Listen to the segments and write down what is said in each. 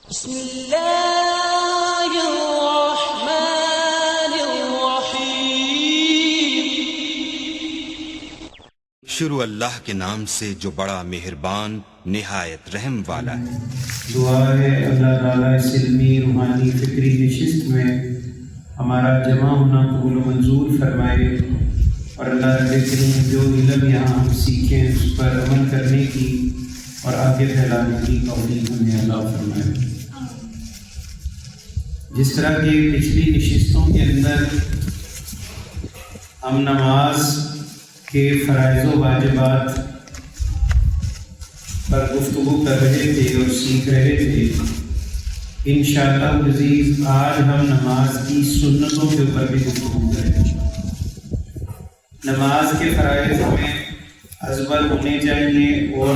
بسم اللہ الرحمن الرحیم۔ شروع اللہ کے نام سے جو بڑا مہربان نہایت رحم والا ہے۔ دعا ہے اللہ تعالیٰ اس علمی روحانی فکری نشست میں ہمارا جمع ہونا قبول و منظور فرمائے، اور اللہ رب کریم جو علم یہاں ہم سیکھیں اس پر عمل کرنے کی اور آگے پھیلانے کی توفیق ہمیں اللہ فرمائے۔ جس طرح کہ پچھلی نشستوں کے اندر ہم نماز کے فرائض و واجبات پر گفتگو کر رہے تھے اور سیکھ رہے تھے، انشاءاللہ العزیز آج ہم نماز کی سنتوں کے اوپر بھی گفتگو کریں گے۔ نماز کے فرائض میں ازبر ہونے چاہیے، اور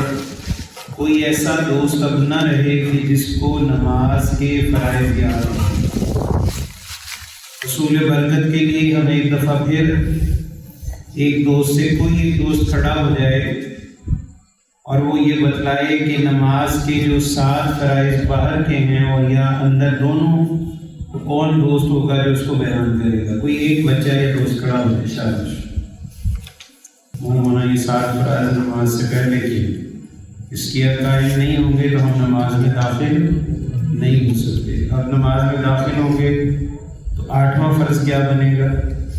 کوئی ایسا دوست اب نہ رہے کہ جس کو نماز کے فرائض یاد ہو۔ حصول برکت کے لیے ہم ایک دفعہ پھر ایک دوست سے کوئی ایک دوست کھڑا ہو جائے اور وہ یہ بتلائے کہ نماز کے جو 7 فرائض باہر کے ہیں اور یا اندر دونوں، کون دوست ہوگا جو اس کو بیان کرے گا؟ کوئی ایک بچہ یا دوست کھڑا ہو جائے، شاباش۔ مولانا یہ 7 فرائض نماز سے پہلے کی اس کی قائم نہیں ہوں گے تو ہم نماز میں داخل نہیں ہو سکتے۔ اب نماز میں داخل ہوں گے تو 8واں فرض کیا بنے گا،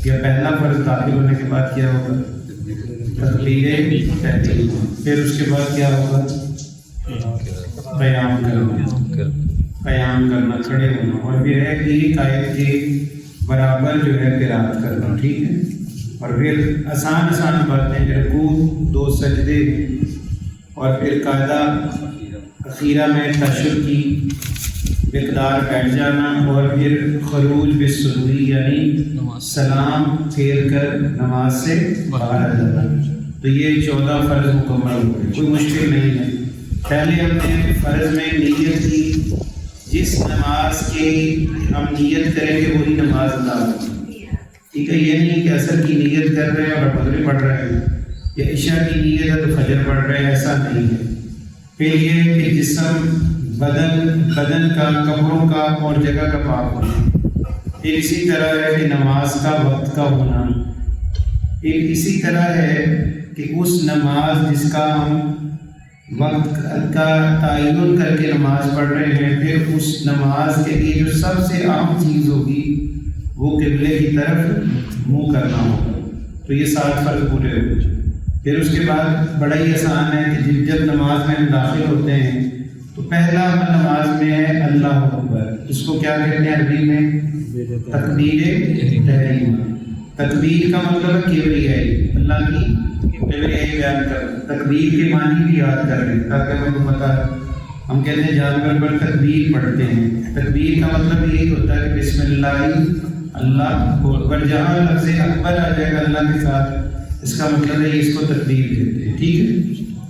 یا پہلا فرض داخل ہونے کے بعد کیا ہوگا؟ تکبیر تحریم۔ پھر اس کے بعد کیا ہوگا؟ قیام کرنا، کھڑے ہونا، اور پھر ہے ایک آیت کے برابر جو ہے قرات کرنا، ٹھیک ہے؟ اور پھر آسان باتیں، رکوع، 2 سجدے، اور پھر قاعدہ اخیرہ میں تشہد کی مقدار بیٹھ جانا، اور پھر خروج بالسروری یعنی سلام پھیر کر نماز سے باہر آ جانا۔ تو یہ 14 فرض مکمل ہو گئے، کوئی مشکل نہیں ہے۔ پہلے ہم نے فرض میں نیت کی، جس نماز کی ہم نیت کریں گے وہی نماز ادا ہوگی، ٹھیک ہے؟ یہ نہیں کہ عصر کی نیت کر رہے ہیں اور مغرب پڑھ رہے ہیں، یا عشاء کی نیت ہے تو فجر پڑھ رہے ہیں، ایسا نہیں ہے۔ پھر یہ کہ جسم، بدن کا، کپڑوں کا اور جگہ کا پاک ہونا۔ پھر اسی طرح ہے کہ نماز کا وقت کا ہونا۔ پھر اسی طرح ہے کہ اس نماز جس کا ہم وقت کا تعین کر کے نماز پڑھ رہے ہیں، پھر اس نماز کے لیے جو سب سے اہم چیز ہوگی وہ قبلے کی طرف منہ کرنا ہوگا۔ تو یہ 7 فرض پورے ہو گئے۔ پھر اس کے بعد بڑا ہی آسان ہے کہ جب نماز میں ہم داخل ہوتے ہیں تو پہلا عمل نماز میں ہے اللہ اکبر۔ اس کو کیا کہتے ہیں عربی میں؟ تکبیر تحریم۔ تکبیر کا مطلب ہے کبریائی، اللہ کی کبریائی بیان کر۔ تکبیر کے معنی بھی یاد کر لیں تاکہ ہمیں کو پتہ ہے۔ ہم کہتے ہیں جانور پر تکبیر پڑھتے ہیں، تکبیر کا مطلب یہی ہوتا ہے کہ بسم اللہ اکبر۔ جہاں لفظ اکبر آ جائے گا اللہ کے ساتھ، اس کا مطلب ہے اس کو تکبیر کہتے ہیں، ٹھیک ہے؟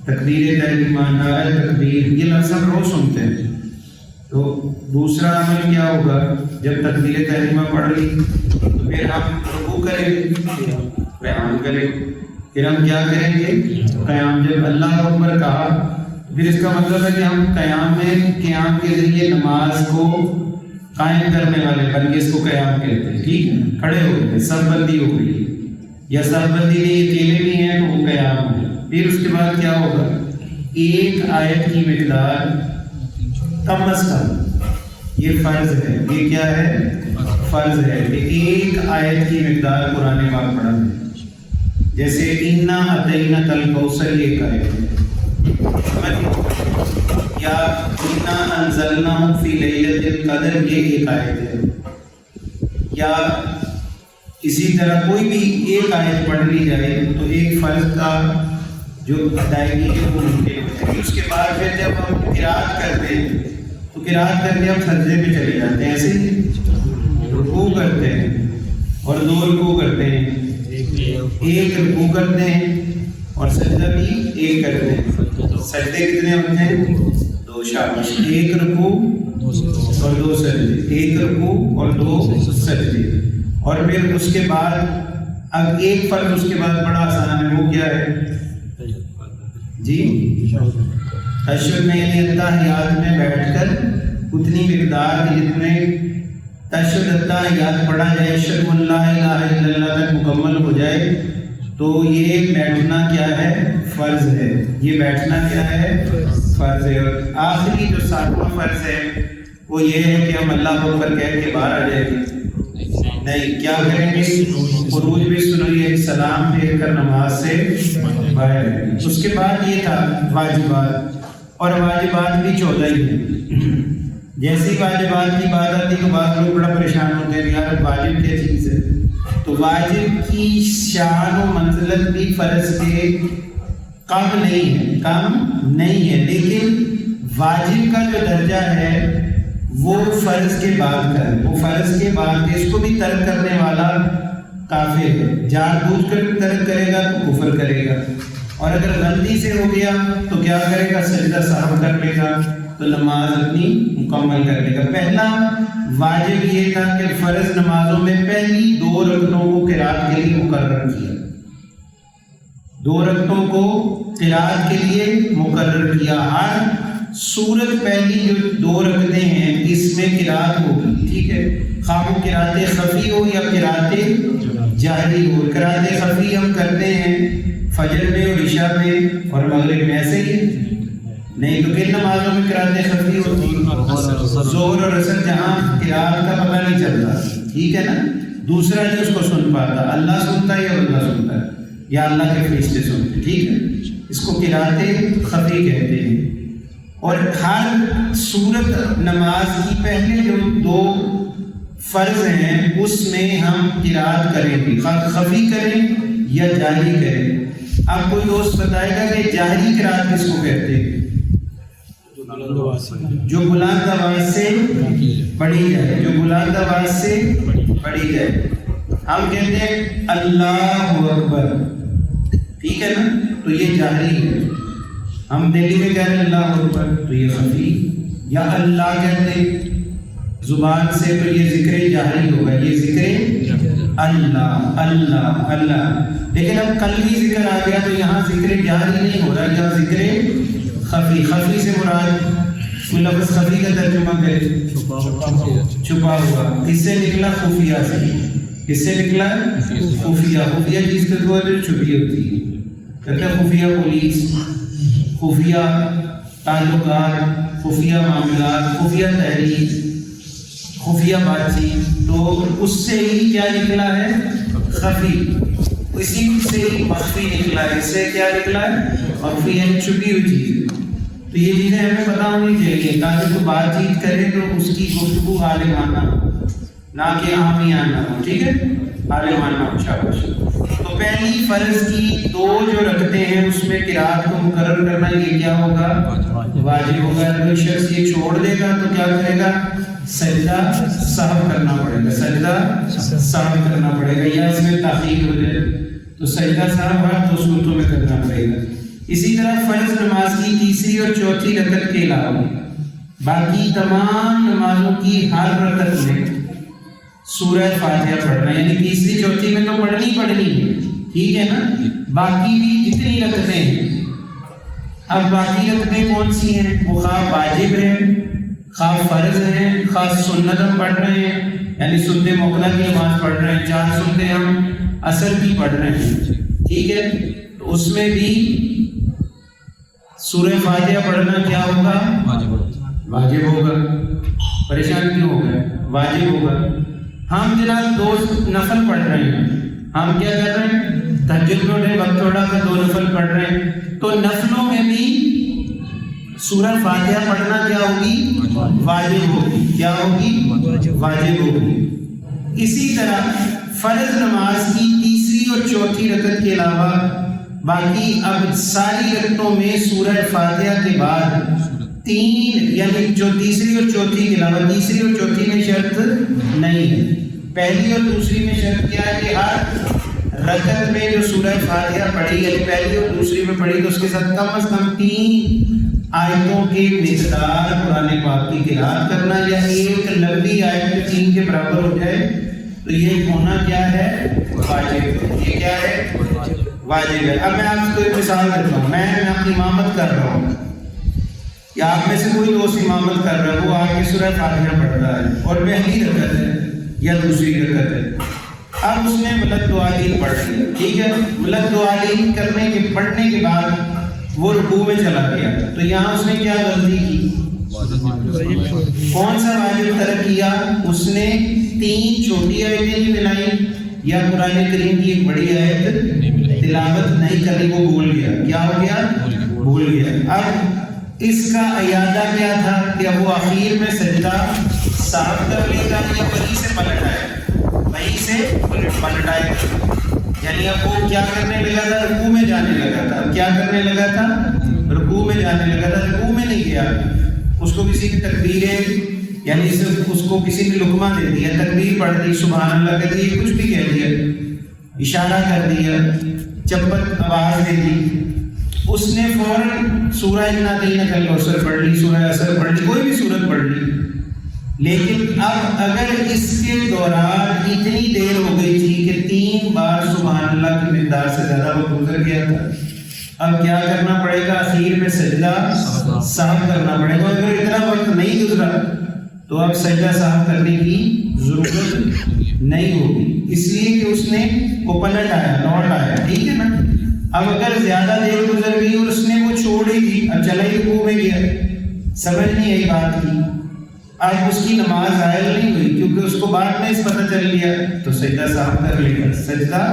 تکبیر تحریمہ، نعرہ تکبیر، یہ لفظ ہم روز سنتے ہیں۔ تو دوسرا عمل کیا ہوگا؟ جب تکبیر تحریمہ پڑھ لی تو پھر ہم رکوع کریں گے، قیام کریں گے۔ پھر ہم کیا کریں گے؟ قیام۔ جب اللہ اکبر کہا پھر اس کا مطلب ہے کہ ہم قیام کے ذریعے نماز کو قائم کرنے والے بن کے اس کو قیام کہتے ہیں، ٹھیک ہے؟ کھڑے ہو گئے، سر بندی ہو گئی، یا سر بندی نہیں، اکیلے بھی ہیں تو وہ قیام ہے۔ پھر اس کے بعد کیا ہوگا؟ ایک آیت کی مقدار کم از کم، یہ فرض ہے، یہ کیا ہے؟ فرض ہے کہ ایک آیت کی مقدار قرآن پاک پڑھا ہے۔ جیسے انا اعطیناک الکوثر، یہ ایک آیت ہے، یا انا انزلناہ فی لیلۃ القدر، یہ ایک آیت ہے۔ یا اسی طرح کوئی بھی ایک آیت پڑھ لی جائے تو ایک فرض کا جو ادائیگی ہے وہ ممکن ہو جائے گی۔ اس کے بعد پھر جب ہم قرات کرتے ہیں تو قرات کر کے ہم سجدے میں چلے جاتے ہیں، ایسے رکوع کرتے ہیں اور 2 رکوع کرتے ہیں، ایک رکوع کرتے ہیں اور سجدہ بھی ایک کرتے ہیں۔ سجدے کتنے ہوتے ہیں؟ 2، شاباش۔ ایک رکوع اور 2 سجدے، ایک رکوع اور 2 سجدے۔ اور پھر اس کے بعد اب ایک فرض اس کے بعد بڑا آسان ہے، وہ کیا ہے جی؟ تشہد میں یعنی اتحیات میں بیٹھ کر اتنی مقدار کی جتنے تشہد تحیات پڑھا جائے، اشہد ان لا الہ الا اللہ تک مکمل ہو جائے تو یہ بیٹھنا کیا ہے؟ فرض ہے. یہ بیٹھنا کیا ہے؟ فرض ہے. اور آخری جو 7واں فرض ہے وہ یہ ہے کہ ہم اللہ اکبر کہہ کے باہر آ جائیں گے نہیں. کیا کریں گے؟ خروج بھی سنیے، سلام پھیر کر نماز سے باہر. اس کے بعد یہ تھا واجبات، اور واجبات بھی 14 ہی ہیں. جیسی واجبات کی بات آتی ہے تو بعض لوگ بڑا پریشان ہوتے ہیں یار واجب کیا چیز ہے. تو واجب کی شان و منزلت بھی فرض کے کم نہیں ہے، کم نہیں ہے، لیکن واجب کا جو درجہ ہے وہ فرض کے بعد کا ہے. وہ فرض کے بعد کے اس کو بھی ترک کرنے والا کافر ہے. جان بوجھ کر ترک کرے گا تو کفر کرے گا، اور اگر غلطی سے ہو گیا تو کیا کرے گا؟ سجدہ سہو کر لے گا، تو نماز اپنی مکمل کر لے گا. پہلا واجب یہ تھا کہ فرض نمازوں میں پہلی 2 رکعتوں کو قرات کے لیے مقرر کیا. 2 رکعتوں کو قرات کے لیے مقرر کیا. ہر سورت پہلی جو 2 رکعتیں ہیں اس میں قرات ہوگی، ٹھیک ہے، خواہ وہ قرات خفی ہو یا قرات جہری ہو. قرات خفی ہم کرتے ہیں فجر میں اور عشاء میں اور مغرب میں، ایسے ہی نہیں. تو کن نمازوں میں قرات خفی ہوتی؟ ظہر اور عصر، جہاں قرات کا پتہ نہیں چلتا، ٹھیک ہے نا. دوسرا جو اس کو سن پاتا، اللہ سنتا ہے یا اللہ سنتا ہے یا اللہ کے فرشتے سنتے ہیں، ٹھیک ہے. اس کو قرات خفی کہتے ہیں. اور ہر سورت نماز کی پہلے جو 2 فرض ہیں اس میں ہم قرات کریں گے، خفی کریں یا جاری کریں. اب کوئی دوست بتائے گا کہ جاری قرات کس کو کہتے ہیں؟ جو بلند آواز سے پڑھی جائے، جو بلند آواز سے پڑھی جائے. ہم کہتے ہیں اللہ اکبر، ٹھیک ہے نا، تو یہ جاری ہے. ہم دہلی میں کہہ رہے ہیں اللہ اکبر تو یہ خفی، یا اللہ کہتے ہیں زبان سے تو یہ ذکر جہری ہوگا، یہ ذکر اللہ اللہ اللہ. لیکن اب قلبی ذکر آ گیا تو یہاں ذکر جہری نہیں ہو رہا، یہاں ذکر خفی. خفی سے مراد کوئی لفظ خفی کا ترجمہ کرے، چھپا ہوا. کس سے نکلا؟ خفیہ سے. کس سے نکلا؟ خفیہ. خفیہ چیز کو جو چھپی ہوتی ہے، کہتے ہیں خفیہ پولیس، خفیہ تعلقات، خفیہ معاملات، خفیہ تحریر، خفیہ بات چیت. تو اس سے ہی کیا نکلا ہے؟ خفی. اسی سے ہی مخفی نکلا ہے. اس سے کیا نکلا ہے؟ مخفی، یعنی چھپی ہوئی چیز. تو یہ چیزیں ہمیں پتہ ہونی چاہیے تاکہ کوئی بات چیت کرے تو اس کی گفتگو عالمانہ ہو، نہ کہ عامیانہ ہو، ٹھیک ہے، عالمانہ ہو. شاباش. تو پہلی فرض کی 2 جو رکھتے ہیں اس میں قرات کو مقرر کرنا یہ کیا ہوگا؟ واجب ہوگا. اگر شخص یہ چھوڑ دے گا تو کیا کرے گا؟ سجدہ سہو کرنا پڑے گا. سجدہ سہو کرنا پڑے گا، یا اس میں تاخیر ہو جائے تو سجدہ سہو ہر 2 صورتوں میں کرنا پڑے گا. اسی طرح فرض نماز کی تیسری اور چوتھی رکعت کے علاوہ باقی تمام نمازوں کی ہر رکعت میں سورہ فاتحہ پڑھنا، یعنی تیسری چوتھی میں تو پڑھنی ہے، ٹھیک ہے نا. باقی بھی جتنی رکعتیں ہیں، اب باقی رکعتیں کون سی ہیں؟ وہ خواہ واجب ہیں، خواہ فرض ہیں، خواہ سنت ہم پڑھ رہے ہیں، یعنی سنت موقدہ کی نماز پڑھ رہے ہیں، 4 سنتیں ہم عصر کی پڑھ رہے ہیں، ٹھیک ہے. تو اس میں بھی سورہ فاتحہ پڑھنا کیا ہوگا؟ واجب ہوگا. پریشان کیوں ہو گئے؟ واجب ہوگا. ہم جناب 2 نفل پڑھ رہے ہیں، ہم کیا کر رہے ہیں؟ تہجد میں اٹھے وقت تھوڑا سا 2 نفل پڑھ رہے ہیں، تو نفلوں میں بھی سورہ فاتحہ پڑھنا کیا ہوگی؟ واجب ہوگی. کیا ہوگی؟ واجب ہوگی. اسی طرح فرض نماز کی تیسری اور چوتھی رکعت کے علاوہ باقی اب ساری رکعتوں میں سورہ فاتحہ کے بعد 3، یعنی جو تیسری اور چوتھی کے علاوہ تیسری اور چوتھی میں شرط نہیں ہے. پہلی اور دوسری میں شرط کیا ہے کہ ہر رکعت میں جو سورہ فاتحہ پڑھی، یعنی پہلی اور دوسری میں پڑھی، تو اس کے ساتھ کم از کم 3 آیتوں کے مقدار قرآن پاک کی قرات کرنا، یا ایک لمبی آیت جو 3 کے برابر ہو جائے تو یہ ہونا کیا ہے؟ واجب. یہ کیا ہے؟ واجب ہے. اب میں آپ کو ایک مثال دیتا ہوں. میں اپنی امامت کر رہا ہوں، کہ آپ میں سے کوئی دوست امامت کر رہا ہے، وہ آ کے سورہ فاتحہ پڑھ رہا ہے اور پہلی رکعت ہے یا دوسری رکعت ہے، اب اس نے ملک دعالین پڑھ لی، ٹھیک ہے، ملک دعالین پڑھنے کے بعد وہ رکوع میں چلا گیا، تو یہاں اس نے کیا غلطی کی؟ کون سا واجب ترک کیا؟ اس نے 3 چھوٹی آیتیں نہیں ملائی یا قرآن کریم کی ایک بڑی آیت تلاوت نہیں کری، وہ بھول گیا، کیا ہو گیا؟ بھول گیا۔ اب اس کا اعادہ کیا تھا کہ اب وہ آخر میں سجدہ صاحب کر لے گا یا وہیں سے پلٹ آئے گا؟ وہیں سے پلٹ آئے گا، یعنی اب وہ کیا کرنے لگا تھا؟ رکوع میں جانے لگا تھا، کیا کرنے لگا تھا؟ رکوع میں جانے لگا تھا، رکوع میں نہیں گیا، اس کو کسی کی تکبیریں، یعنی اس کو کسی نے لقمہ دے دیا، تکبیر پڑھ دی، سبحان اللہ کہہ دی، کچھ بھی کہہ دیا، اشارہ کر دیا، چپت آواز دے دی، اس نے فوراً سورہ انا اعطیناک الکوثر پڑھ لی، سورہ عصر پڑھ لی، کوئی بھی سورت پڑھ لی، لیکن اب اگر اس کے دوران اتنی دیر ہو گئی تھی کہ 3 بار سبحان اللہ کی مقدار سے زیادہ وقت گزر گیا تھا، اب کیا کرنا پڑے گا؟ اخیر میں سجدہ صاحب کرنا پڑے گا۔ اگر اتنا وقت نہیں گزرا تو اب سجدہ صاحب کرنے کی ضرورت نہیں ہوگی، اس لیے کہ اس نے وہ پلٹ آیا، لوٹ آیا، ٹھیک ہے نا۔ اب اگر زیادہ دیر گزر گئی اور اس نے وہ چھوڑ ہی دی، اب چلا ہی رکوع میں گیا، سمجھ نہیں آئی بات کی، اب اس کی نماز ظاہر نہیں ہوئی، کیونکہ اس کو بعد میں اس پتہ چل گیا، تو سجدہ صاحب کر لے گا، سجدہ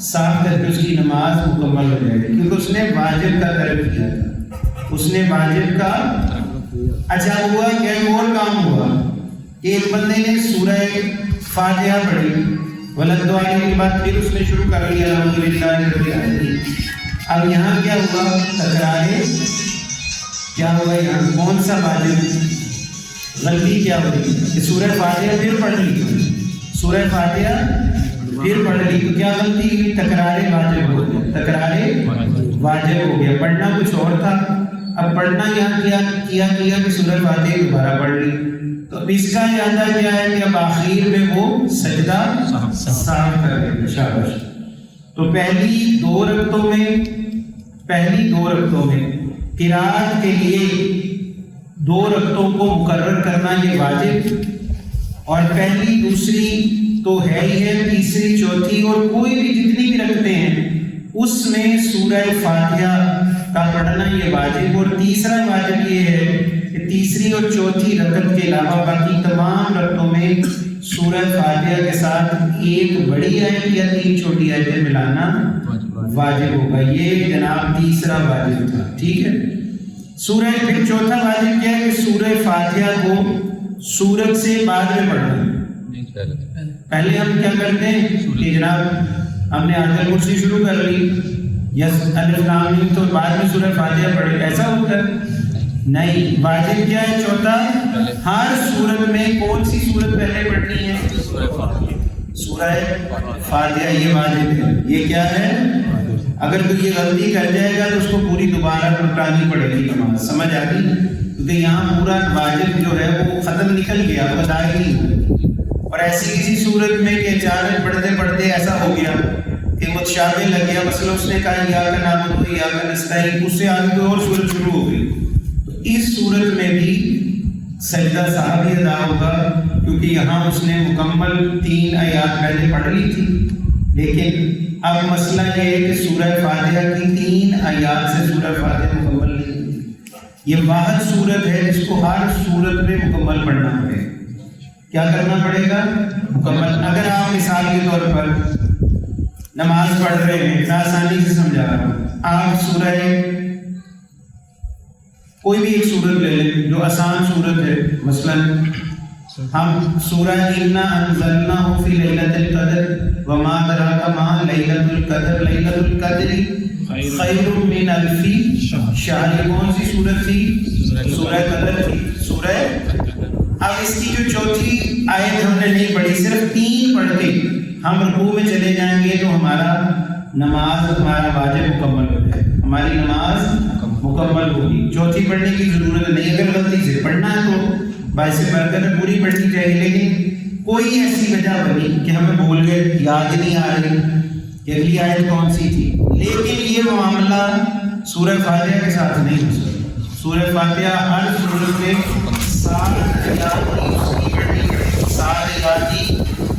صاحب کر کے اس کی نماز مکمل ہو جائے گی، کیونکہ اس نے واجب کا ترک کیا تھا، اس نے واجب کا۔ اچھا ہوا کیا؟ ایک اور کام ہوا کہ ایک بندے نے سورہ فاتحہ پڑھی، ولد دعائیں کے بعد پھر اس نے شروع کر لیا الحمدللہ رب العالمین، اب یہاں کیا ہوا؟ تکرارے، کیا ہوا یہاں؟ کون سا واجب؟ غلطی کیا ہوئی کہ سورہ فاتحہ پھر پڑھ لی، سورہ فاتحہ پھر پڑھ لی، تو کیا غلطی ہوئی؟ تکرارے واجب ہو گیا، تکرارے واجب ہو گیا، پڑھنا کچھ اور تھا، اب پڑھنا یہاں کیا کہ سورہ فاتحہ دوبارہ پڑھ لی، تو اب اس کا اعادہ کیا ہے کہ اب آخر میں وہ سجدہ صاحب کر گئے، شاباش۔ تو پہلی دو رکعتوں میں قرات کے لیے 2 رکعتوں کو مقرر کرنا یہ واجب، اور پہلی دوسری تو ہے ہی ہے، تیسری چوتھی اور کوئی بھی جتنی بھی رکعتیں ہیں اس میں سورہ فاتحہ کا پڑھنا یہ واجب، اور تیسرا واجب یہ ہے کہ تیسری اور چوتھی رکعت کے علاوہ باقی تمام رکعتوں میں سورہ فاتحہ کے ساتھ ایک بڑی آیت یا 3 چھوٹی آیتیں ملانا واجب ہوگا، یہ جناب تیسرا واجب تھا، ٹھیک ہے۔ پھر چوتھا واجب کیا ہے کہ سورہ فاتحہ کو سورت سے بعد میں پڑھنا، پہلے ہم کیا کرتے ہیں کہ جناب ہم نے آیت الکرسی شروع کر لی یا الف لام میم تو بعد میں سورہ فاتحہ پڑھے، ایسا ہوتا ہے؟ نہیں، واجب کیا ہے؟ چوتھا، ہر سورت میں کون سی سورت پہلے پڑھنی ہے؟ سورہ فاتحہ، یہ واجب ہے، یہ کیا ہے؟ اگر کوئی یہ غلطی کر جائے گا تو اس کو پوری دوبارہ لوٹانی پڑے گی نماز، سمجھ آ گئی؟ کیونکہ یہاں پورا واجب جو ہے وہ ختم نکل گیا، ادائی نہیں ہوئی، اور ایسی کسی صورت میں کہ اچانک پڑھتے پڑھتے ایسا ہو گیا کہ متشابہ لگ گیا، مثلا اس نے کہا ایاک نعبد و ایاک نستعین، اس سے آگے کوئی اور صورت شروع ہو گئی، تو اس صورت میں بھی سجدہ صاحب ہی ادا ہوگا، کیونکہ یہاں اس نے مکمل 3 آیات پہلے پڑھ لی تھی، لیکن اب مسئلہ یہ ہے کہ سورہ فاتحہ کی 3 آیات سے سورہ فاتحہ مکمل نہیں ہوتی، یہ واحد صورت ہے جس کو ہر صورت میں مکمل پڑھنا پڑے گا، کیا کرنا پڑے گا؟ مکمل۔ اگر آپ مثال کے طور پر نماز پڑھ رہے ہیں، میں آسانی سے سمجھا رہا ہوں، آپ سورہ کوئی بھی ایک صورت لے لیں جو آسان صورت ہے، مثلا ہم سورہ انا انزلناہ فی لیلۃ القدر وما ادراک ما لیلۃ القدر، لیلۃ القدر خیر من الف شہر، کون سی صورت تھی؟ سورہ قدر تھی، سورہ۔ اب اس کی جو چوتھی آیت ہم نے نہیں پڑھی، صرف 3 پڑھ کے ہم رکوع میں چلے جائیں گے تو ہمارا واجب مکمل ہو جائے، ہماری نماز مکمل ہوگی، چوتھی پڑھنے کی ضرورت نہیں۔ اگر غلطی سے پڑھنا ہے تو باعث برکت ہے، پوری پڑھنی چاہیے، لیکن کوئی ایسی وجہ بنی کہ ہمیں بھول گئے، یاد نہیں آ رہی کہ اگلی آیت کون سی تھی، لیکن یہ معاملہ سورہ فاتحہ کے ساتھ نہیں ہو سکتا، سورہ فاتحہ ہر سورت میں 7 آیات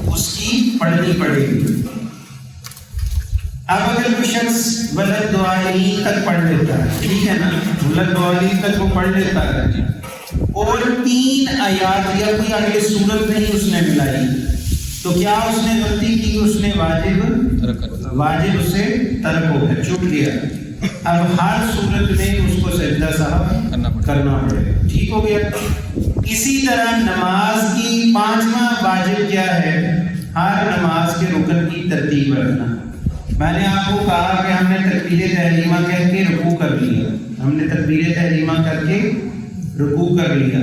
اس کی پڑھنی پڑے گی۔ اب اگر کوئی شخص ولد دعالین تک پڑھ لیتا ہے، ٹھیک ہے نا، ولد دعالین تک وہ پڑھ لیتا ہے اور 3 آیات یا کوئی آگے سورت نہیں اس نے ملائی، تو کیا اس نے غلطی کی؟ اس نے واجب اسے ترک ہو گیا، چھوٹ گیا۔ اب ہر صورت میں اس کو سجدہ صاحب کرنا پڑے، ٹھیک ہو گیا۔ اسی طرح نماز کی 5واں واجب کیا ہے؟ ہر نماز کے رکن کی ترتیب رکھنا۔ میں نے آپ کو کہا کہ ہم نے تکبیر تحریمہ کہہ کے رکوع کر لیا، ہم نے تکبیر تحریمہ کر کے رکوع کر لیا،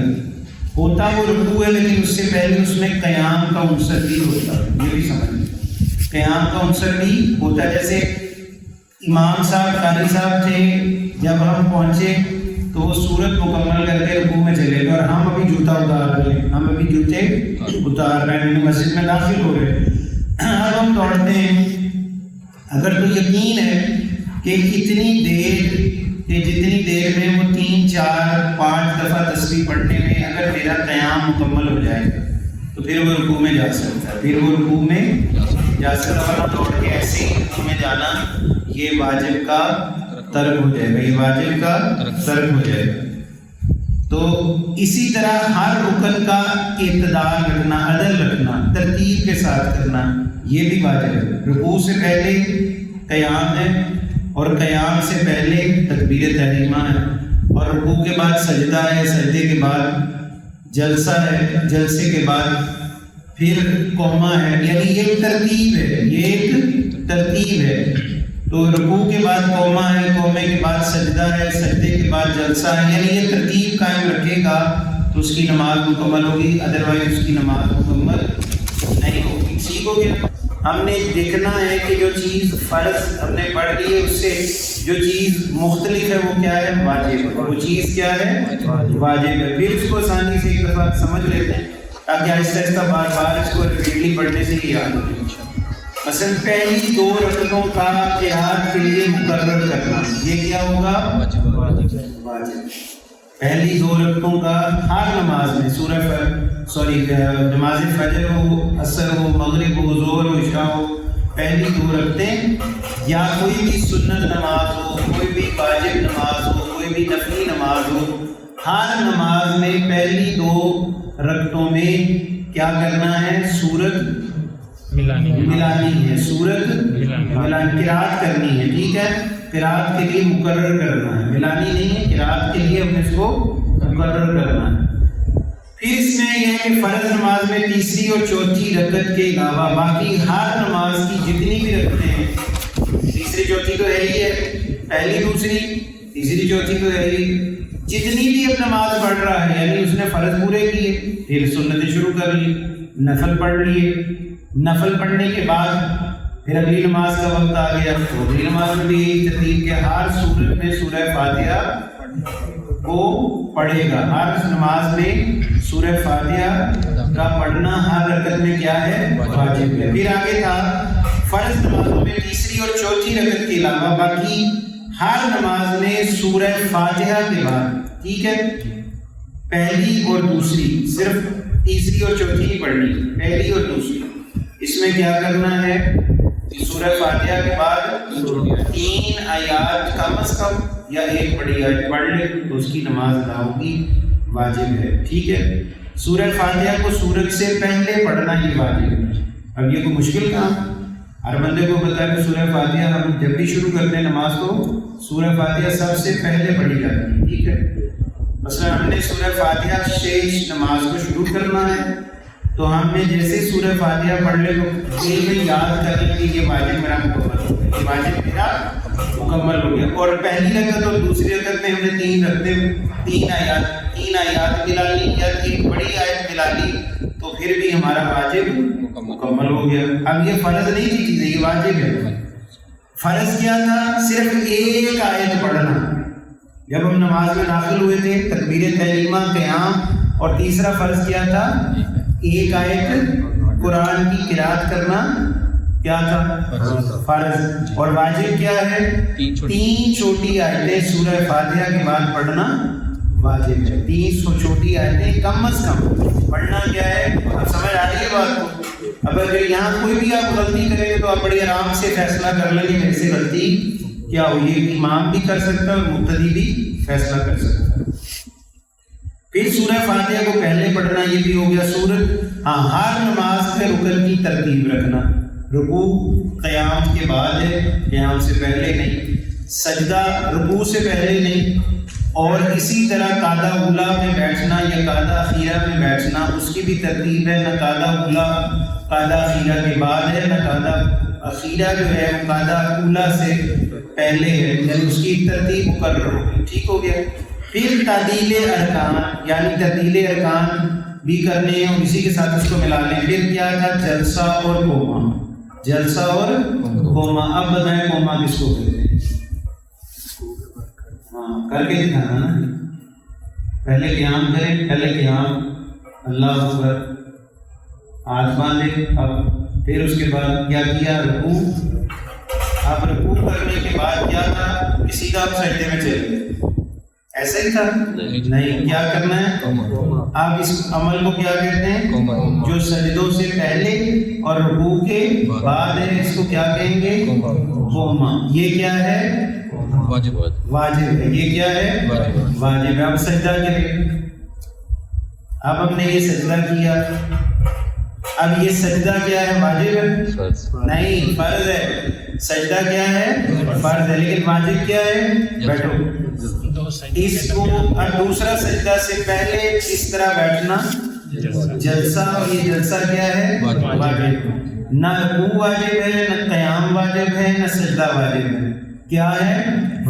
ہوتا وہ رکوع ہے لیکن اس سے پہلے اس میں قیام کا عنصر بھی ہوتا ہے، یہ بھی سمجھیں، قیام کا عنصر بھی ہوتا ہے۔ جیسے امام صاحب قاری صاحب تھے، جب ہم پہنچے تو وہ سورت مکمل کر کے رکوع میں چلے گئے اور ہم ابھی جوتے اتار رہے ہیں، مسجد میں داخل ہو رہے ہیں، اب ہم دوڑتے ہیں۔ اگر تو یقین ہے کہ اتنی دیر کہ جتنی دیر میں وہ 3 4 5 دفعہ تسبیح پڑھنے میں اگر میرا قیام مکمل ہو جائے گا تو پھر وہ رکوع میں جا سکتا ہے، ورنہ دوڑ کے ایسے ہی رکوع میں جانا یہ واجب کا ترک ہو جائے گا، ترک ہو جائے گا۔ تو اسی طرح ہر رکن کا اعتدال رکھنا، عدل رکھنا، ترتیب کے ساتھ کرنا، یہ بھی واجب ہے۔ رکوع سے پہلے قیام ہے اور قیام سے پہلے تکبیر تحریمہ ہے، اور رکوع کے بعد سجدہ ہے، سجدے کے بعد جلسہ ہے، جلسے کے بعد پھر قومہ ہے، یعنی یہ ایک ترتیب ہے۔ تو رکوع کے بعد قومہ ہے، قومے کے بعد سجدہ ہے، سجدے کے بعد جلسہ ہے، یعنی یہ ترتیب قائم رکھے گا تو اس کی نماز مکمل ہوگی، ادروائز اس کی نماز مکمل نہیں ہوگی۔ ٹھیک ہو گیا۔ ہم نے دیکھنا ہے کہ جو چیز فرض ہم نے پڑھ لی ہے اس سے جو چیز مختلف ہے وہ کیا ہے؟ واجب ہے۔ وہ چیز کیا ہے؟ واجب ہے۔ پھر اس کو آسانی سے ایک دفعہ سمجھ لیتے ہیں تاکہ آہستہ آہستہ بار بار اس کو ریپیٹلی پڑھنے سے ہی یاد ہو۔ مثلا پہلی 2 رکعتوں کا قرات کے لیے مقرر کرنا، یہ کیا ہوگا؟ واجب۔ پہلی 2 رکعتوں کا ہر نماز میں نماز فجر ہو، عصر ہو، مغرب ہو، ظہر ہو، عشاء ہو، پہلی 2 رکعتیں یا کوئی بھی سنت نماز ہو، کوئی بھی واجب نماز ہو، کوئی بھی نفلی نماز ہو، ہر نماز میں پہلی 2 رکعتوں میں کیا کرنا ہے؟ سورت ملانی ہے، سورت قرات کرنی ہے، ٹھیک ہے۔ قرات کے لیے مقرر کرنا ہے، ملانی نہیں ہے، قرات کے لیے ہم نے اس کو مقرر کرنا ہے۔ پھر اس میں یہ ہے کہ فرض نماز میں تیسری اور چوتھی رکعت کے علاوہ باقی ہر نماز کی جتنی بھی رکعتیں ہیں، تیسری چوتھی تو ہے ہی ہے، پہلی دوسری تیسری چوتھی تو ہے ہی، جتنی بھی اب نماز پڑھ رہا ہے یعنی اس نے فرض پورے کیے، پھر سنتیں شروع کر لی، نفل پڑھ لیے، نفل پڑھنے کے بعد پھر اگلی نماز کا وقت آ گیا، تو اگلی نماز میں بھی یہی ترتیب کہ ہر صورت میں سورہ فاتحہ کو پڑھے گا، ہر نماز میں سورہ فاتحہ کا پڑھنا ہر رکعت میں کیا ہے؟ واجب ہے۔ پھر آگے تھا فرض نمازوں میں تیسری اور چوتھی رکعت کے علاوہ باقی ہر نماز میں سورہ فاتحہ کے بعد، ٹھیک ہے، پہلی اور دوسری، صرف تیسری اور چوتھی نہیں پڑھنی، پہلی اور دوسری، اس میں کیا کرنا ہے؟ سورہ فاتحہ کے بعد 3 آیات کم از کم یا 1 بڑی آیت پڑھ لے تو اس کی نماز ادا ہوگی، واجب ہے، ٹھیک ہے۔ سورہ فاتحہ کو سورت سے پہلے پڑھنا یہ واجب ہے۔ اب یہ کوئی مشکل کام، ہر بندے کو پتا ہے کہ سورہ فاتحہ ہم جب بھی شروع کرتے ہیں نماز تو سورہ فاتحہ سب سے پہلے پڑھی جاتی ہے، ٹھیک ہے۔ مثلا ہم نے سورہ فاتحہ شیش نماز کو شروع کرنا ہے تو ہم نے جیسے سورہ فاتحہ پڑھ لے تو دل میں یاد کر لیں کہ یہ واجب میرا مکمل ہو گیا، یہ واجب میرا مکمل ہو گیا۔ اور پہلی رکعت اور دوسری رکعت میں ہم نے 3 آیات ملا لی یا 3 بڑی آیت ملا لی تو پھر بھی ہمارا واجب مکمل ہو گیا۔ اب یہ فرض نہیں تھی چیزیں، یہ واجب ہے۔ فرض کیا تھا؟ صرف 1 آیت پڑھنا۔ جب ہم نماز میں داخل ہوئے تھے تکبیر تحریمہ، قیام، اور تیسرا فرض کیا تھا؟ 1 آیت قرآن کی قرات کرنا کیا تھا؟ فرض۔ اور واجب کیا ہے؟ 3 چھوٹی آیتیں سورہ فاتحہ کے بعد پڑھنا واجب ہے. 300 چھوٹی آیتیں کم از کم پڑھنا کیا ہے. اب سمجھ آ رہی ہے بات کو؟ اب اگر یہاں کوئی بھی آپ غلطی کریں گے تو آپ بڑی آرام سے فیصلہ کر لیں گے میرے سے غلطی کیا ہوئی ہے. امام بھی کر سکتا ہے اور مقتدی بھی فیصلہ کر سکتا ہے. پھر سورہ فاتحہ کو پہلے پڑھنا یہ بھی ہو گیا. سورت ہر نماز کے رکن کی ترتیب رکھنا. رکوع قیام کے بعد ہے, قیام سے پہلے نہیں. سجدہ رکوع سے پہلے نہیں. اور اسی طرح قاعدہ اولا میں بیٹھنا یا قاعدہ اخیرہ میں بیٹھنا اس کی بھی ترتیب ہے. نہ قاعدہ اولا قاعدہ اخیرہ کے بعد ہے, نہ قاعدہ اخیرہ جو ہے وہ قاعدہ اولا سے پہلے ہے, یعنی اس کی ترتیب مقرر ہوگی. ٹھیک ہو گیا. پھر تعدیل ارکان, یعنی تعدیل ارکان بھی کرنے ہیں اور اسی کے ساتھ اس کو ملا لیں. پھر کیا تھا؟ جلسہ اور قوما. جلسہ اور قوما. اب بتائیں قوما کس کو کہتے ہیں؟ کر کے دکھانا نا. پہلے قیام کریں, پہلے قیام اللہ اکبر ہاتھ باندھے. اب پھر اس کے بعد کیا کیا؟ رکوع. اب رکوع کرنے کے بعد کیا تھا کہ سیدھا آپ سجدے میں چلے گئے. ایسا ہی تھا؟ نہیں. کیا کرنا ہے؟ آپ اس عمل کو کیا کہتے ہیں؟ جو سجدوں سے پہلے اور رکوع کے بعد ہے اس کو کیا کہیں گے؟ قوما. یہ کیا ہے؟ واجب ہے. یہ کیا ہے؟ واجب ہے. اب سجدہ کریں. اب ہم نے یہ سجدہ کیا. اب یہ سجدہ کیا ہے؟ واجب ہے؟ نہیں, فرض ہے. سجدہ کیا ہے؟ فرض ہے. لیکن واجب کیا ہے؟ بیٹھو. اس کو اور دوسرا سجدہ سے پہلے اس طرح بیٹھنا جلسہ. اور یہ جلسہ کیا ہے؟ واجب. نہ رکوع واجب ہے, نہ قیام واجب ہے, نہ سجدہ واجب ہے. کیا ہے؟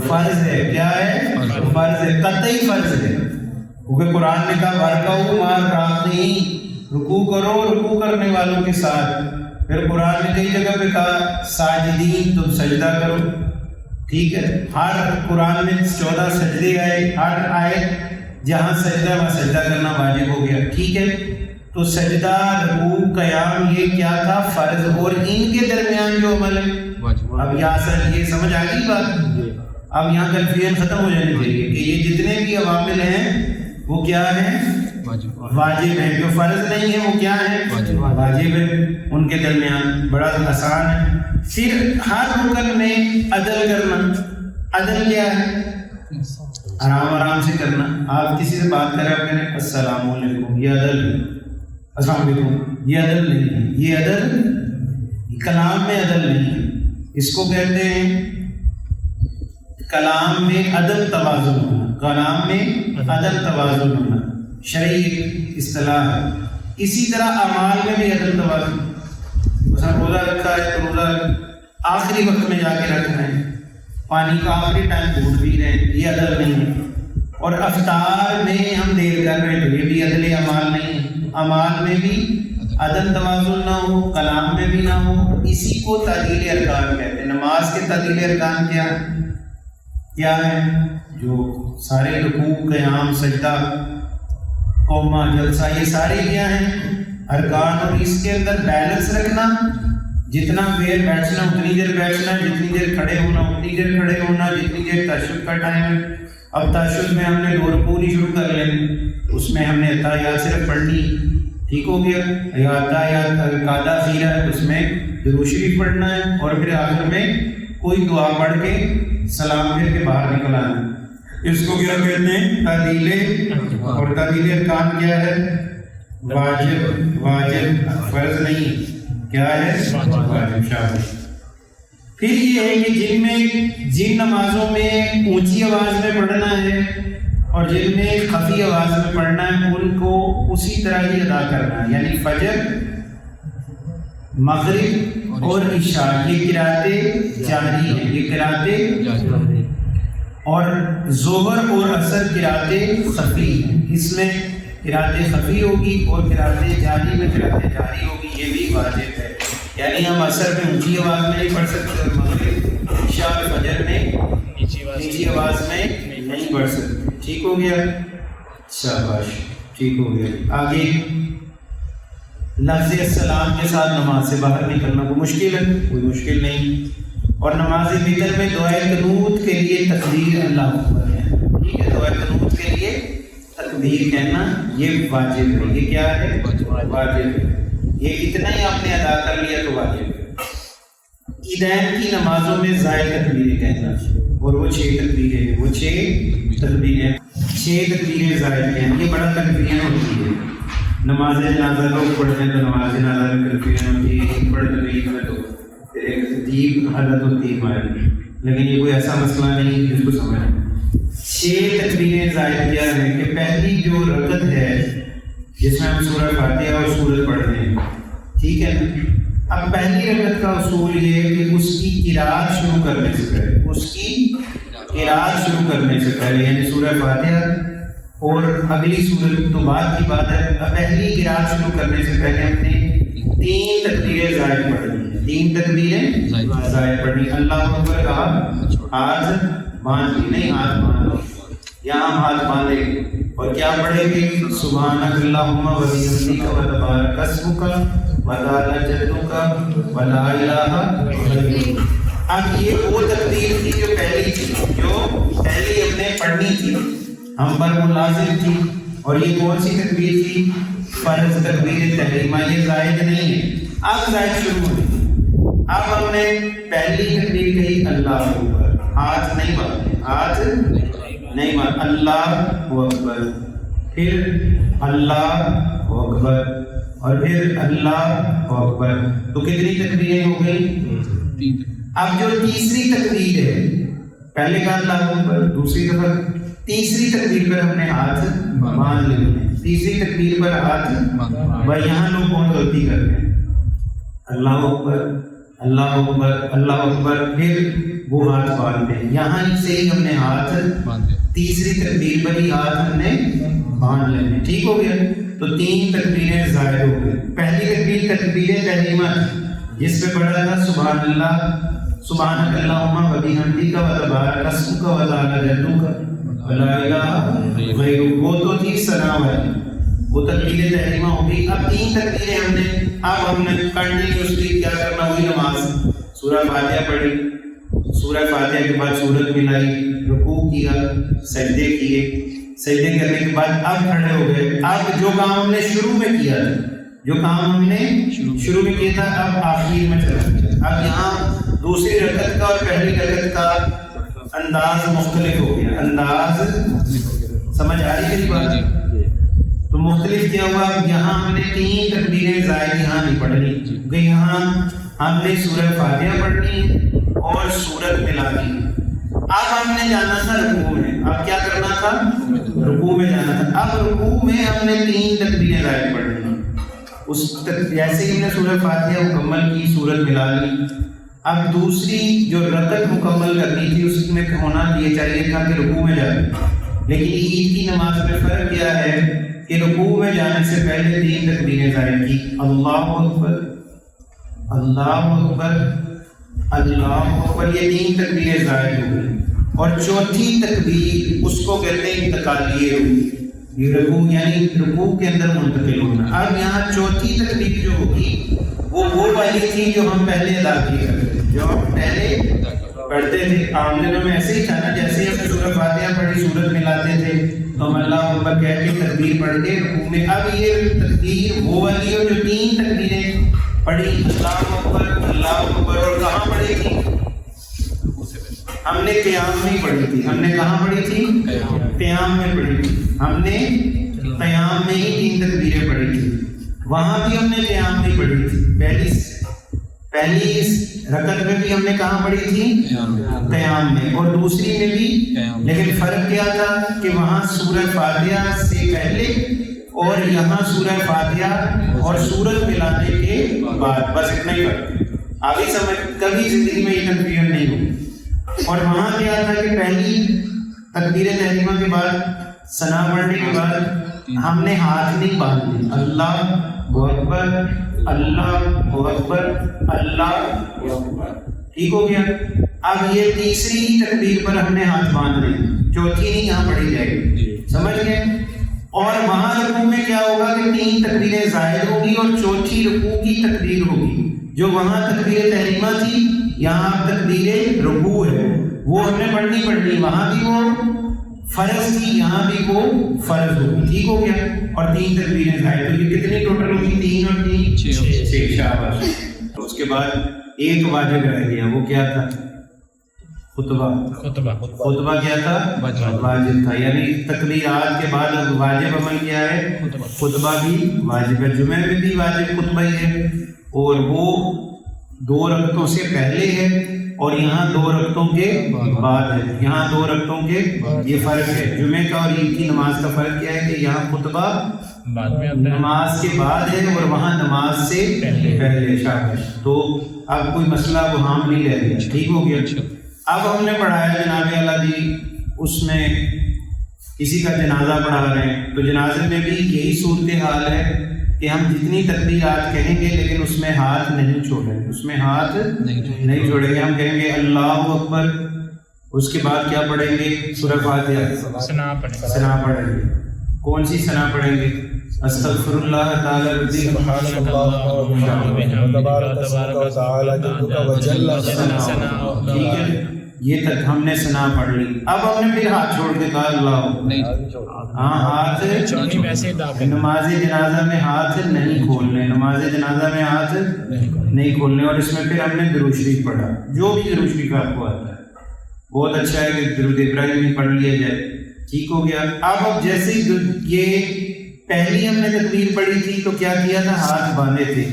فرض ہے. کیا ہے؟ فرض ہے. قطعی فرض ہے. کیونکہ قرآن نے کہا وَارْكَعُوا مَعَ الرَّاكِعِينَ, رکوع کرو رکوع کرنے والوں کے ساتھ. پھر قرآن نے کئی جگہ پہ کہا ساجدین, تم سجدہ کرو. ٹھیک ہے. ہر قرآن میں 14 سجدے آئے. ہر آیت جہاں سجدہ وہاں سجدہ کرنا واجب ہو گیا. ٹھیک ہے. تو سجدہ, رکوع, قیام یہ کیا تھا؟ فرض. اور ان کے درمیان جو عمل ہے. اب یہاں سر یہ سمجھ آ گئی بات. اب یہاں کنفیوژن ختم ہو جانی چاہیے کہ یہ جتنے بھی عوامل ہیں وہ کیا ہیں؟ واجب ہیں. جو فرض نہیں ہے وہ کیا ہے؟ واجب ہے. ان کے درمیان بڑا آسان ہے. پھر ہر رکن میں عدل کرنا. عدل کیا ہے؟ آرام آرام سے کرنا. آپ کسی سے بات کریں, آپ کہنے السلام علیکم, یہ عدل ہے. السلام علیکم, یہ عدل نہیں ہے. یہ عدل کلام میں عدل نہیں ہے. اس کو کہتے ہیں کلام میں عدل توازن ہونا. کلام میں عدل توازن ہونا شرعی اصطلاح ہے. اسی طرح اعمال میں بھی عدل توازن. مثلا روزہ رکھا ہے تو روزہ آخری وقت میں جا کے رکھنا ہے. پانی کا آخری ٹائم گھونٹ بھی رہے, یہ عدل نہیں ہے. اور افطار میں ہم دیر کر رہے ہیں تو یہ بھی عدل اعمال نہیں ہے. اعمال میں بھی عدل توازن نہ ہو, کلام میں بھی نہ ہو. اسی کو تعدیل ارکان کہتے ہیں. نماز کے تعدیل ارکان کیا ہے؟ جو سارے رکوع, قیام, سجدہ, قوما, جلسہ, یہ سارے کیا ہیں؟ ارکان. اور اس کے اندر بیلنس رکھنا. جتنا دیر بیٹھنا اتنی دیر بیٹھنا, جتنی دیر کھڑے ہونا اتنی دیر کھڑے ہونا, جتنی دیر تشہد کا ٹائم ہے. اب تشہد میں ہم نے 2 رکوع نہیں شروع کر لیں, اس میں ہم نے اتحیات صرف پڑھنی. ٹھیک ہو گیا. یا قاعدہ اخیرہ ہے اس میں درود شریف پڑھنا ہے اور پھر آخر میں کوئی دعا پڑھ کے سلام پھر کے باہر نکل آنا. اس کو کیا کہتے ہیں؟ تعدیل. اور تعدیل ارکان کیا ہے؟ واجب. فرض نہیں, کیا ہے؟ واجب. شاباش. پھر یہ ہے کہ جن نمازوں میں اونچی آواز میں پڑھنا ہے اور جن میں خفی آواز میں پڑھنا ہے ان کو اسی طرح ہی ادا کرنا ہے. یعنی فجر, مغرب اور عشاء یہ قراتیں جاری ہیں. یہ قراتیں اور ظہر اور عصر قراتیں خفی ہیں. اس میں قراتیں خفی ہوگی اور قراتیں جاری میں قراتیں جاری ہوگی. یہ بھی واجب ہے. یعنی ہم عصر میں اونچی آواز میں نہیں پڑھ سکتے اور مغرب, عشاء, فجر میں نیچی آواز میں نہیں پڑھ سکتے. ٹھیک ہو گیا. شاباش. ٹھیک ہو گیا. آگے لفظ السلام کے ساتھ نماز سے باہر نکلنا کوئی مشکل ہے؟ کوئی مشکل نہیں. اور نماز وتر میں دعائے قنوت کے لیے تکبیر اللہ اکبر ہے. ٹھیک ہے. دعائے قنوت کے لیے تکبیر کہنا یہ واجب ہے. یہ کیا ہے؟ واجب ہے. یہ اتنا ہی آپ نے ادا کر لیا تو واجب ہے. عیدین کی نمازوں میں زائد تکبیریں کہنا، اور وہ 6 تکبیریں ہیں. وہ 6 تکبیریں 6 تکبیریں زائد ہیں. یہ بڑا کنفیوژن ہوتی ہے. نماز جنازہ لوگ پڑھتے ہیں تو نماز جنازہ میں کنفیوژن ہوتی ہے، پڑھ تکبیر میں تو ایک عجیب حالت ہوتی ہے ہماری. لیکن یہ کوئی ایسا مسئلہ نہیں جس کو سمجھیں. 6 تکبیریں زائد کیا ہے کہ پہلی جو رکعت ہے جس میں ہم سورہ فاتحہ اور سورت پڑھتے ہیں، ٹھیک ہے. اب پہلی رکعت کا اصول یہ ہے کہ اس کی قرات شروع کرنے سے پہلے، اس کی قرات شروع کرنے سے پہلے، یعنی سورہ فاتحہ اور اگلی سورت تو بعد کی بات ہے، پہلی قرات شروع کرنے سے پہلے ہم نے 3 تکبیریں زائد پڑھنی ہیں. 3 تکبیریں زائد پڑھنی. اللہ اکبر کہا، ہاتھ باندھ لی، نہیں ہاتھ باندھ، یہاں ہم ہاتھ باندھیں اور کیا پڑھیں گے؟ سبحانک اللہم و بحمدک و تبارک اسمک و تعالی جدک و لا الہ غیرک. اب یہ وہ تکبیر تھی جو پہلی تھی، جو پہلی ہم نے پڑھنی تھی، ہم پر وہ لازم تھی. اور یہ کون سی تکبیر تھی؟ فرض تکبیر تحریمہ. یہ زائد نہیں ہے. اب زائد شروع ہوئی. اب ہم نے پہلی تکبیر کہی اللہ اکبر، ہاتھ نہیں باندھے، ہاتھ نہیں باندھے، اللہ اکبر، پھر اللہ اکبر اور پھر اللہ اکبر. تو کتنی تکبیریں ہو گئی؟ اب جو تیسری تکبیر ہے، پہلے کا اللہ اکبر، دوسری دفعہ تیسری تکبیر پر ہم نے ہاتھ باندھ لیے. تیسری تکبیر پر ہاتھ بھائی یہاں لوگ بہت غلطی کرتے ہیں. اللہ اکبر اللہ اکبر اللہ اکبر، پھر وہ ہاتھ باندھتے ہیں. یہاں سے ہی ہم نے ہاتھ تیسری تکبیر پر ہی ہاتھ ہم نے باندھ لینے. ٹھیک ہو گیا. تو 3 تکبیریں ظاہر ہو گئی. پہلی تکبیر تکبیر تحریمہ جس پہ پڑھا تھا سبحان اللہ، سبحانک اللہم و بحمدک و تبارک اسمک و تعالی جدک و لا الہ غیرک. وہ تو تھی ثنا والی، وہ تکبیر تحریمہ ہوگی. اب 3 تکبیریں ہم نے، اب ہم نے کنٹینیوسلی کیا کرنا ہوئی نماز. سورہ فاتحہ پڑھی، سورہ فاتحہ کے بعد سورت ملائی، رکوع کیا، سجدے کیے، سجدے کرنے کے بعد اب کھڑے ہو گئے. اب جو کام ہم نے شروع میں کیا تھا، جو کام ہم نے شروع میں کیا تھا، اب آخر میں چلا گیا. اب یہاں دوسری رکعت کا اور پہلی رکعت کا انداز مختلف ہو گیا. انداز سمجھ آ رہی ہے بات؟ تو مختلف کیا ہوا. یہاں ہم نے 3 تکبیریں زائد یہاں نہیں پڑھنی، کیونکہ یہاں ہم نے سورہ فاتحہ پڑھنی اور سورت ملانی. اب ہم نے جانا تھا رکوع میں. اب کیا کرنا تھا؟ رکوع میں جانا تھا. اب رکوع میں ہم نے 3 تکبیریں زائد پڑھنی. اس جیسے ہی ہم نے سورہ فاتحہ مکمل کی، سورت ملا لی. اب دوسری جو رکعت مکمل کرنی تھی اس میں ہونا یہ چاہیے تھا کہ رکوع میں جانا. لیکن عید کی نماز میں فرق کیا ہے کہ رکوع میں جانے سے پہلے 3 تکبیریں زائد کی. اللہ اکبر اللہ اکبر اللہ اکبر، یہ 3 تکبیریں زائد ہو گئی. اور چوتھی تکبیر اس کو کہتے ہیں انتقالیہ رکوع. یہ رکوع یعنی رکوع کے اندر منتقل ہونا. اب یہاں چوتھی تکبیر جو ہوگی وہ والی تھی جو ہم پہلے ادا کیے کرتے تھے، جو ہم پہلے پڑھتے تھے. عام دنوں میں ایسے ہی تھا نا، جیسے ہم سورہ فاتحہ پڑھی سورت ملاتے تھے تو ہم اللہ اکبر کہہ کے تکبیر پڑھ کے رکوع میں. اب یہ تکبیر وہ والی ہے جو 3 تکبیریں پڑھی، اللہ اکبر، اور کہاں پڑھی تھی؟ ہم نے قیام میں پڑھی تھی. ہم نے کہاں پڑھی تھی؟ قیام میں پڑھی تھی. ہم نے قیام میں ہی 3 تکبیریں پڑھی تھی. وہاں بھی ہم نے قیام میں پڑھی تھی. پہلی رکعت میں بھی ہم نے کہاں پڑھی تھی؟ قیام میں. اور دوسری میں بھی. لیکن فرق کیا تھا کہ وہاں سورہ فاتحہ سے پہلے اور یہاں سورہ فاتحہ اور سورت ملانے کے بعد. بس اتنا ہی فرق. آگے سمجھ، کبھی زندگی میں یہ کنفیوژن نہیں ہوگی. اور وہاں کیا تھا کہ پہلی تکبیر تحریمہ کے بعد ثنا پڑھنے کے بعد ہم نے ہاتھ نہیں باندھے. اللہ اکبر اللہ اکبر اللہ اکبر. ٹھیک ہو گیا. اب یہ تیسری تکبیر پر ہم نے ہاتھ باندھ لے، چوتھی نہیں یہاں پڑھی جائے گی. سمجھ گئے؟ اور وہاں رکوع میں کیا ہوگا کہ 3 تکبیریں زائد ہوگی اور چوتھی رکوع کی تکبیر ہوگی. جو وہاں تکبیر تحریمہ تھی یہاں تکبیر رکوع ہے، وہ ہم نے پڑھنی. وہاں بھی وہ فرض تھی یہاں بھی وہ فرض ہوگی. ٹھیک ہو گیا. اور 3 تکبیریں زائد. تو یہ کتنی ٹوٹل ہوگی؟ 3 اور 3 6. شاباش. تو اس کے بعد ایک واجب رہ گیا. وہ کیا تھا؟ خطبہ کیا تھا؟ واجب تھا. یعنی تکبیرات کے بعد واجب عمل کیا ہے؟ خطبہ بھی واجب ہے. جمعہ میں بھی واجب خطبہ ہی ہے اور وہ 2 رکعتوں سے پہلے ہے اور یہاں 2 رکعتوں کے بعد ہے. یہاں 2 رکعتوں کے یہ فرق ہے. جمعے کا اور عید کی نماز کا فرق کیا ہے کہ یہاں خطبہ نماز کے بعد ہے اور وہاں نماز سے پہلے. شاباش. تو اب کوئی مسئلہ وہ ہم نہیں رہ گیا. ٹھیک ہو گیا. اب ہم نے پڑھایا جناب اعلیٰ جی اس میں کسی کا جنازہ پڑھا رہے ہیں تو جنازے میں بھی یہی صورتحال ہے کہ ہم جتنی تکبیرات کہیں گے لیکن اس میں ہاتھ نہیں چھوڑیں گے. اس میں ہاتھ نہیں چھوڑیں گے. ہم کہیں گے اللہ اکبر. اس کے بعد کیا پڑھیں گے؟ سورہ فاتحہ ثنا پڑھیں گے. کون سی ثنا پڑھیں گے؟ استغفر اللہ تعالی ربی ٹھیک ہے. یہ تک ہم نے ثنا پڑھ لی. اب ہم نے پھر ہاتھ چھوڑ کے کہا اللہ. ہاں ہاتھ نماز جنازہ میں ہاتھ نہیں کھولنے. نماز جنازہ میں ہاتھ نہیں کھولنے. اور اس میں پھر ہم نے درود شریف پڑھا. جو بھی درود شریف آپ کو آتا ہے بہت اچھا ہے کہ درود ابراہیم بھی پڑھ لیا جائے. ٹھیک ہو گیا. اب جیسے یہ پہلی ہم نے تکبیر پڑھی تھی تو کیا کیا تھا؟ ہاتھ باندھے تھے.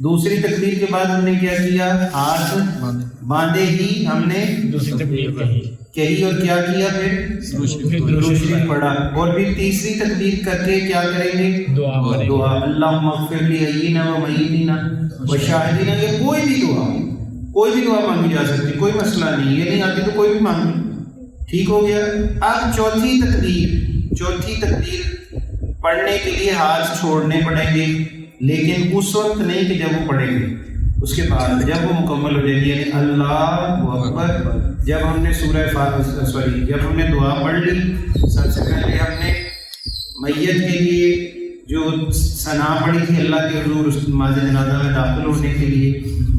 دوسری تکبیر کے بعد ہم نے کیا کیا؟ ہاتھ باندھے ہی ہم نے کہی اور کیا کیا؟ پھر درود شریف پڑھا. اور پھر تیسری تکبیر کر کے کیا کریں گے؟ دعا. اللہم اغفر لحیینا و میتینا و شاہدینا. یہ کوئی بھی دعا مانگی جا سکتی. کوئی مسئلہ نہیں. یہ نہیں آتی تو کوئی بھی مانگی. ٹھیک ہو گیا. اب چوتھی تکبیر پڑھنے کے لیے ہاتھ چھوڑنے پڑیں گے لیکن اس وقت نہیں کہ جب وہ پڑھیں گے. اس کے بعد جب وہ مکمل ہو جائے گی یعنی اللہ اکبر. جب ہم نے جب ہم نے دعا پڑھ لی سب سے پہلے ہم نے میت کے لیے جو ثنا پڑھی تھی اللہ کے حضور اس نماز جنازہ میں داخل ہونے کے لیے.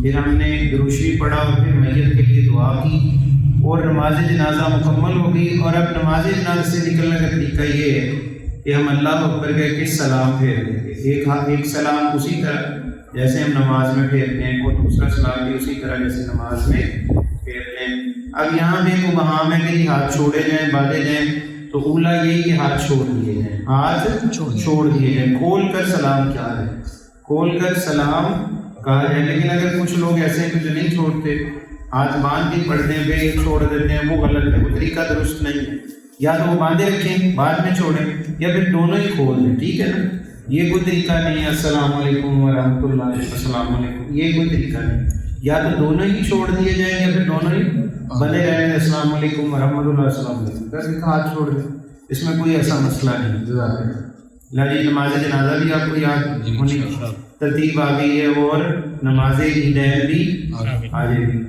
پھر ہم نے درود شریف پڑھا اور پھر میت کے لیے دعا کی اور نماز جنازہ مکمل ہو گئی. اور اب نماز جنازہ سے نکلنے کا طریقہ یہ ہے کہ ہم اللہ اکبر کہہ کے سلام پھیر دیں گے. ایک سلام اسی طرح جیسے ہم نماز میں پھیرتے ہیں اور دوسرا سلام بھی اسی طرح جیسے نماز میں پھیرتے ہیں. اب یہاں پہ تو وہاں میں کہ ہاتھ چھوڑے جائیں باندھے جائیں تو اولا یہی کہ ہاتھ چھوڑ دیے جائیں. ہاتھ چھوڑ دیے جائیں. کھول کر سلام کیا ہے؟ کھول کر سلام کہا جائے. لیکن اگر کچھ لوگ ایسے ہیں جو نہیں چھوڑتے ہاتھ باندھ کے پڑھتے ہیں پھر چھوڑ دیتے ہیں وہ غلط ہے. وہ طریقہ درست نہیں ہے. یا تو وہ باندھے رکھیں بعد میں چھوڑیں یا پھر دونوں ہی کھول دیں. ٹھیک ہے نا. یہ کوئی طریقہ نہیں ہے. السلام علیکم ورحمۃ اللہ السلام علیکم. یہ کوئی طریقہ نہیں. یا تو دونوں ہی چھوڑ دیے جائیں یا پھر دونوں ہی بندے رہیں السلام علیکم ورحمۃ اللہ السلام علیکم کر کے ہاتھ چھوڑ دیں. اس میں کوئی ایسا مسئلہ نہیں. جی نماز جنازہ بھی آپ کو یاد ہونی ترتیب آ گئی ہے اور نماز عیدین بھی آ جائے گی.